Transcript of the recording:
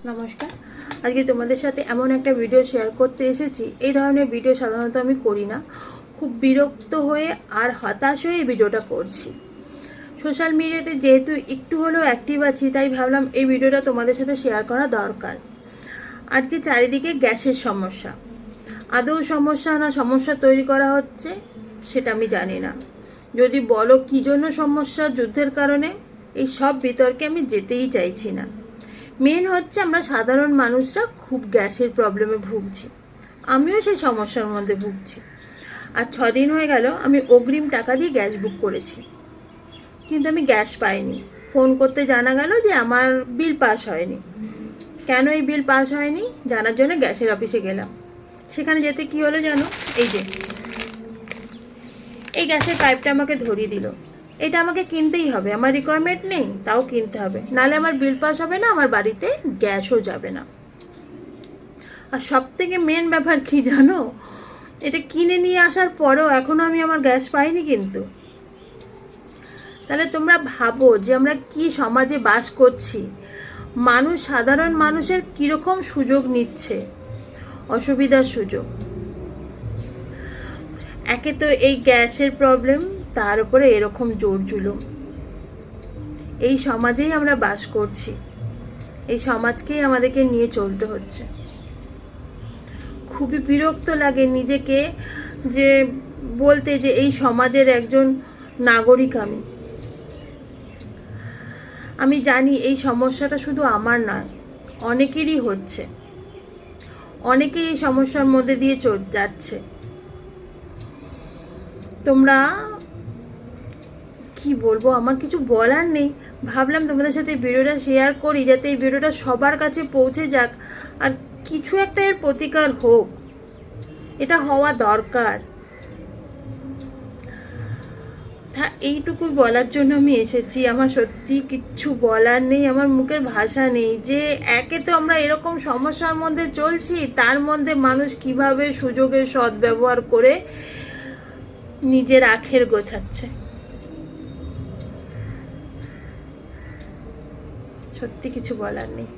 নমস্কার। আজকে তোমাদের সাথে এমন একটা ভিডিও শেয়ার করতে এসেছি। এই ধরনের ভিডিও সাধারণত আমি করি না। খুব বিরক্ত হয়ে আর হতাশ হয়ে এই ভিডিওটা করছি। সোশ্যাল মিডিয়াতে যেহেতু একটু হলেও অ্যাক্টিভ আছি, তাই ভাবলাম এই ভিডিওটা তোমাদের সাথে শেয়ার করা দরকার। আজকে চারিদিকে গ্যাসের সমস্যা। আদৌ সমস্যা না সমস্যা তৈরি করা হচ্ছে সেটা আমি জানি না। যদি বলো কী জন্য সমস্যা, যুদ্ধের কারণে, এই সব বিতর্কে আমি যেতেই চাইছি না। মেন হচ্ছে আমরা সাধারণ মানুষরা খুব গ্যাসের প্রবলেমে ভুগছি। আমিও সেই সমস্যার মধ্যে ভুগছি। আর 6 দিন হয়ে গেল আমি অগ্রিম টাকা দিয়ে গ্যাস বুক করেছি, কিন্তু আমি গ্যাস পাইনি। ফোন করতে জানা গেল যে আমার বিল পাস হয়নি। কেন এই বিল পাস হয়নি জানার জন্য গ্যাসের অফিসে গেলাম। সেখানে যেতে কি হলো জানো? এই গ্যাসের পাইপটা আমাকে ধরিয়ে দিল। এটা আমাকে কিনতেই হবে, আমার রিকোয়ারমেন্ট নেই, তাও কিনতে হবে, নাহলে আমার বিল পাস হবে না, আমার বাড়িতে গ্যাসও যাবে না। আর সব থেকে মেন ব্যাপার কি জানো? এটা কিনে নিয়ে আসার পরেও এখনও আমি আমার গ্যাস পাইনি। কিন্তু তাহলে তোমরা ভাবো যে আমরা কি সমাজে বাস করছি। মানুষ, সাধারণ মানুষের কীরকম সুযোগ নিচ্ছে, অসুবিধার সুযোগ। একে তো এই গ্যাসের প্রবলেম, তার উপরে এরকম জোর জুলুম। এই সমাজেই আমরা বাস করছি, এই সমাজকেই আমাদেরকে নিয়ে চলতে হচ্ছে। খুবই বিরক্ত লাগে নিজেকে যে বলতে যে এই সমাজের একজন নাগরিক আমি জানি এই সমস্যাটা শুধু আমার নয়, অনেকেরই হচ্ছে। অনেকেই এই সমস্যার মধ্যে দিয়ে যাচ্ছে। তোমরা কি বলবো, আমার কিছু বলার নেই। ভাবলাম তোমাদের সাথে এই ভিডিওটা শেয়ার করি, যাতে এই ভিডিওটা সবার কাছে পৌঁছে যাক আর কিছু একটা এর প্রতিকার হোক। এটা হওয়া দরকার। হ্যাঁ, এইটুকুই বলার জন্য আমি এসেছি। আমার সত্যি কিচ্ছু বলার নেই, আমার মুখের ভাষা নেই। যে একে তো আমরা এরকম সমস্যার মধ্যে চলছি, তার মধ্যে মানুষ কিভাবে সুযোগের সদ্ব্যবহার করে নিজের আখের গোছাচ্ছে। সত্যি কিছু বলার নেই।